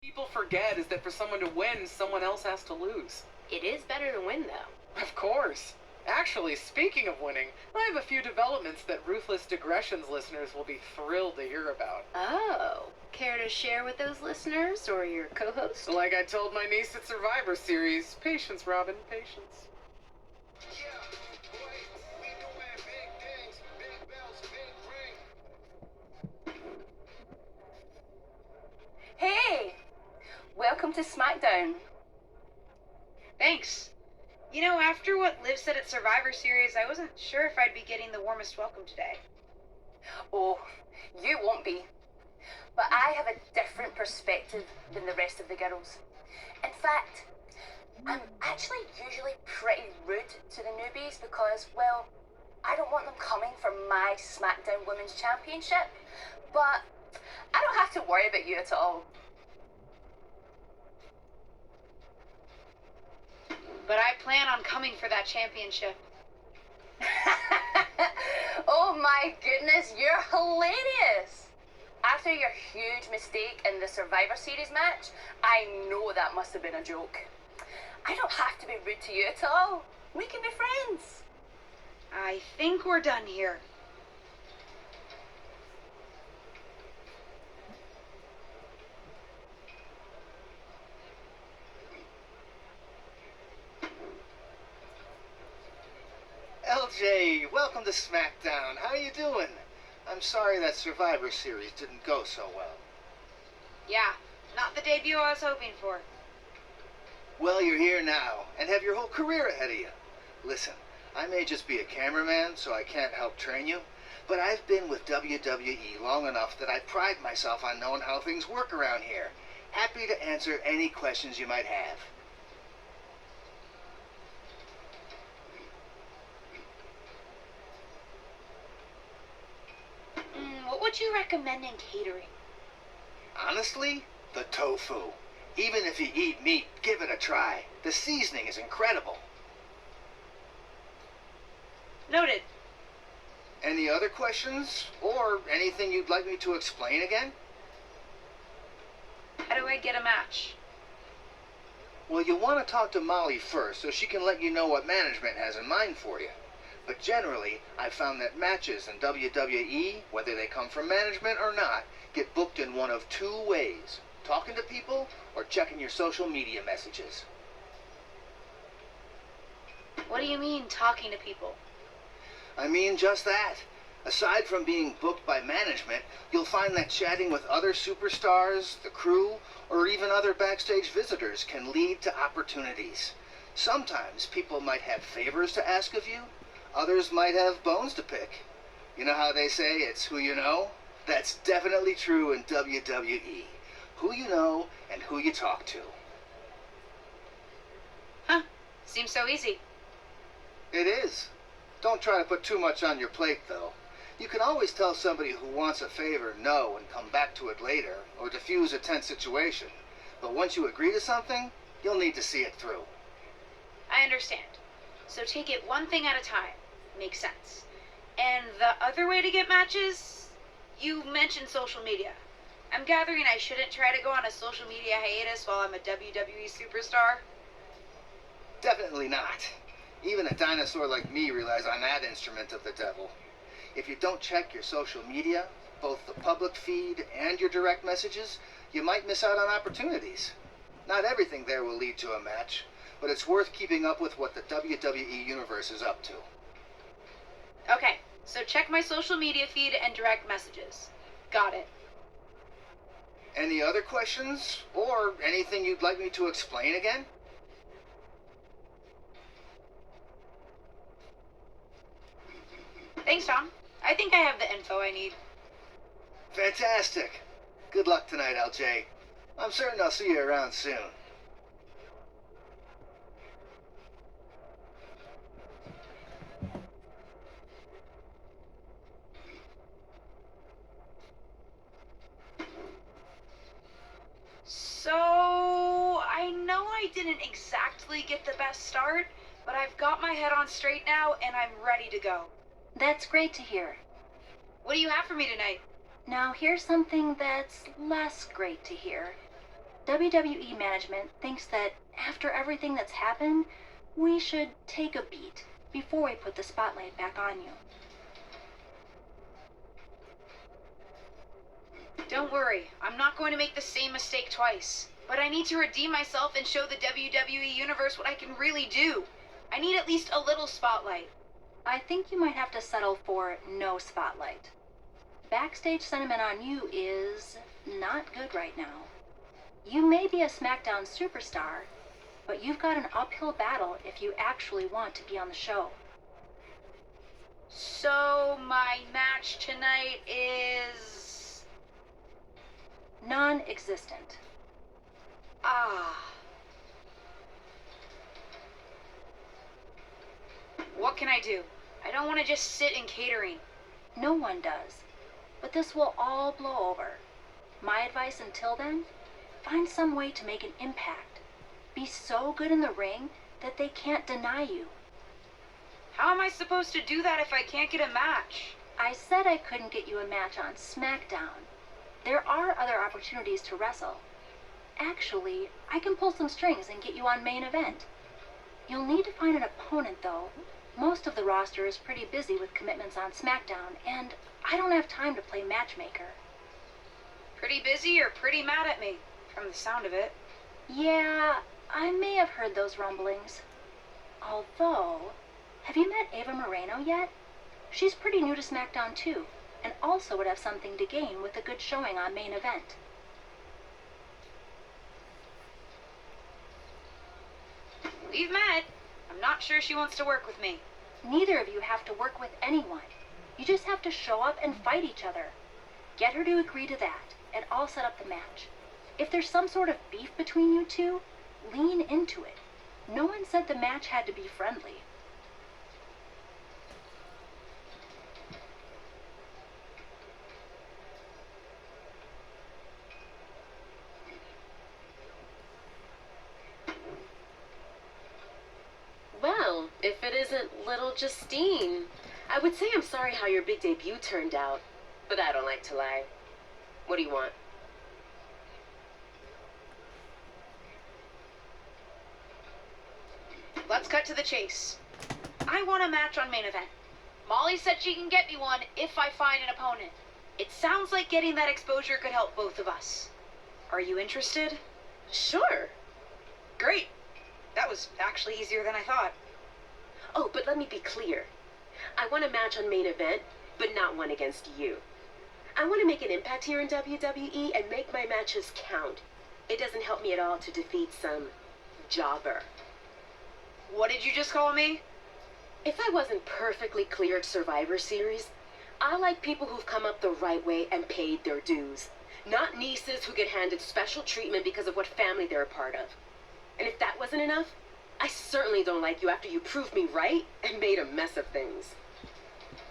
People forget is that for someone to win, someone else has to lose. It is better to win, though. Of course. Actually, speaking of winning, I have a few developments that Ruthless Digressions listeners will be thrilled to hear about. Oh, care to share with those listeners or your co-host? Like I told my niece at Survivor Series, patience, Robin, patience. Hey! Welcome to SmackDown. Thanks. You know, after what Liv said at Survivor Series, I wasn't sure if I'd be getting the warmest welcome today. Oh, you won't be. But I have a different perspective than the rest of the girls. In fact, I'm actually usually pretty rude to the newbies because, well, I don't want them coming for my SmackDown Women's Championship. But I don't have to worry about you at all. But I plan on coming for that championship. Oh my goodness, you're hilarious! After your huge mistake in the Survivor Series match, I know that must have been a joke. I don't have to be rude to you at all. We can be friends. I think we're done here. LJ, welcome to SmackDown. How you doing? I'm sorry that Survivor Series didn't go so well. Yeah, not the debut I was hoping for. Well, you're here now, and have your whole career ahead of you. Listen, I may just be a cameraman, so I can't help train you, but I've been with WWE long enough that I pride myself on knowing how things work around here. Happy to answer any questions you might have. What would you recommend in catering? Honestly, the tofu. Even if you eat meat, give it a try. The seasoning is incredible. Noted. Any other questions? Or anything you'd like me to explain again? How do I get a match? Well, you'll want to talk to Molly first so she can let you know what management has in mind for you. But generally, I've found that matches in WWE, whether they come from management or not, get booked in one of two ways: talking to people or checking your social media messages. What do you mean, talking to people? I mean just that. Aside from being booked by management, you'll find that chatting with other superstars, the crew, or even other backstage visitors can lead to opportunities. Sometimes people might have favors to ask of you. Others might have bones to pick. You know how they say it's who you know? That's definitely true in WWE. Who you know and who you talk to. Huh. Seems so easy. It is. Don't try to put too much on your plate, though. You can always tell somebody who wants a favor no and come back to it later, or diffuse a tense situation. But once you agree to something, you'll need to see it through. I understand. So take it one thing at a time. Makes sense. And the other way to get matches? You mentioned social media. I'm gathering I shouldn't try to go on a social media hiatus while I'm a WWE superstar? Definitely not. Even a dinosaur like me relies on that instrument of the devil. If you don't check your social media, both the public feed and your direct messages, you might miss out on opportunities. Not everything there will lead to a match, but it's worth keeping up with what the WWE Universe is up to. Okay, so check my social media feed and direct messages. Got it. Any other questions? Or anything you'd like me to explain again? Thanks, Tom. I think I have the info I need. Fantastic. Good luck tonight, LJ. I'm certain I'll see you around soon. So, I know I didn't exactly get the best start, but I've got my head on straight now and I'm ready to go. That's great to hear. What do you have for me tonight? Now here's something that's less great to hear. WWE management thinks that after everything that's happened, we should take a beat before we put the spotlight back on you. Don't worry, I'm not going to make the same mistake twice. But I need to redeem myself and show the WWE Universe what I can really do. I need at least a little spotlight. I think you might have to settle for no spotlight. Backstage sentiment on you is not good right now. You may be a SmackDown superstar, but you've got an uphill battle if you actually want to be on the show. So, my match tonight is... non-existent. Ah. What can I do? I don't want to just sit in catering. No one does. But this will all blow over. My advice until then, find some way to make an impact. Be so good in the ring that they can't deny you. How am I supposed to do that if I can't get a match? I said I couldn't get you a match on SmackDown. There are other opportunities to wrestle. Actually, I can pull some strings and get you on main event. You'll need to find an opponent, though. Most of the roster is pretty busy with commitments on SmackDown, and I don't have time to play matchmaker. Pretty busy or pretty mad at me, from the sound of it. Yeah, I may have heard those rumblings. Although, have you met Ava Moreno yet? She's pretty new to SmackDown too, and also would have something to gain with a good showing on main event. We've met. I'm not sure she wants to work with me. Neither of you have to work with anyone. You just have to show up and fight each other. Get her to agree to that, and I'll set up the match. If there's some sort of beef between you two, lean into it. No one said the match had to be friendly. Well, if it isn't little Justine, I would say I'm sorry how your big debut turned out, but I don't like to lie. What do you want? Let's cut to the chase. I want a match on main event. Molly said she can get me one if I find an opponent. It sounds like getting that exposure could help both of us. Are you interested? Sure. Great. That was actually easier than I thought. Oh, but let me be clear. I want a match on main event, but not one against you. I want to make an impact here in WWE and make my matches count. It doesn't help me at all to defeat some jobber. What did you just call me? If I wasn't perfectly clear at Survivor Series, I like people who've come up the right way and paid their dues. Not nieces who get handed special treatment because of what family they're a part of. And if that wasn't enough, I certainly don't like you after you proved me right and made a mess of things.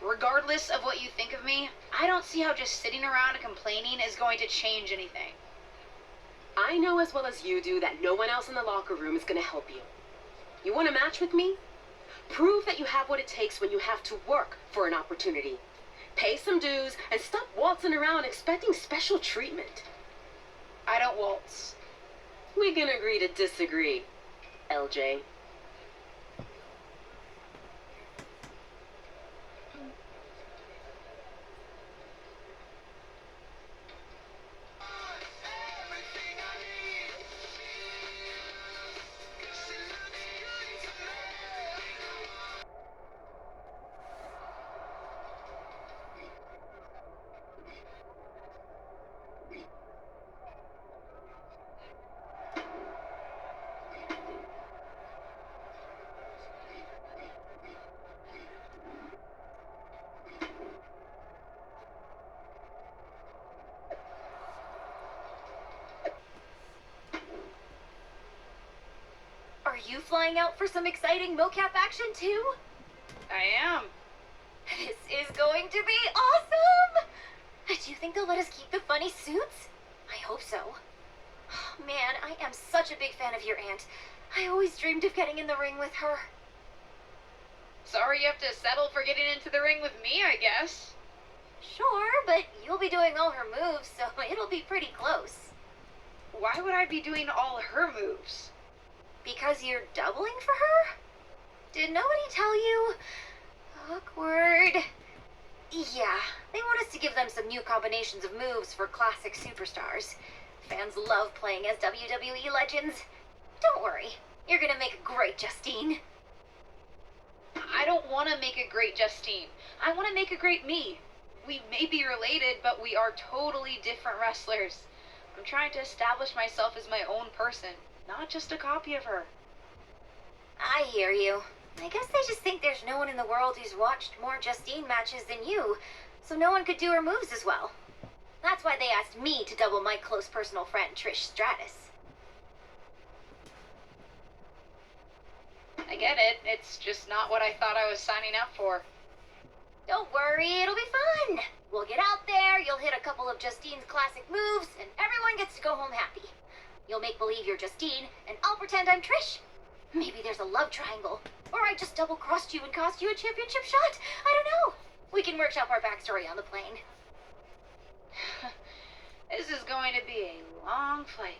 Regardless of what you think of me, I don't see how just sitting around and complaining is going to change anything. I know as well as you do that no one else in the locker room is going to help you. You want a match with me? Prove that you have what it takes when you have to work for an opportunity. Pay some dues and stop waltzing around expecting special treatment. I don't waltz. We can agree to disagree, LJ. Are you flying out for some exciting mocap action too? I am. This is going to be awesome! Do you think they'll let us keep the funny suits? I hope so. Man, I am such a big fan of your aunt. I always dreamed of getting in the ring with her. Sorry you have to settle for getting into the ring with me, I guess. Sure, but you'll be doing all her moves, so it'll be pretty close. Why would I be doing all her moves? Because you're doubling for her? Did nobody tell you? Awkward. Yeah, they want us to give them some new combinations of moves for classic superstars. Fans love playing as WWE legends. Don't worry, you're gonna make a great Justine. I don't want to make a great Justine. I want to make a great me. We may be related, but we are totally different wrestlers. I'm trying to establish myself as my own person, not just a copy of her. I hear you. I guess they just think there's no one in the world who's watched more Justine matches than you, so no one could do her moves as well. That's why they asked me to double my close personal friend Trish Stratus. I get it. It's just not what I thought I was signing up for. Don't worry, it'll be fun. We'll get out there, you'll hit a couple of Justine's classic moves, and everyone gets to go home happy. You'll make believe you're Justine, and I'll pretend I'm Trish. Maybe there's a love triangle. Or I just double-crossed you and cost you a championship shot. I don't know. We can workshop our backstory on the plane. This is going to be a long flight.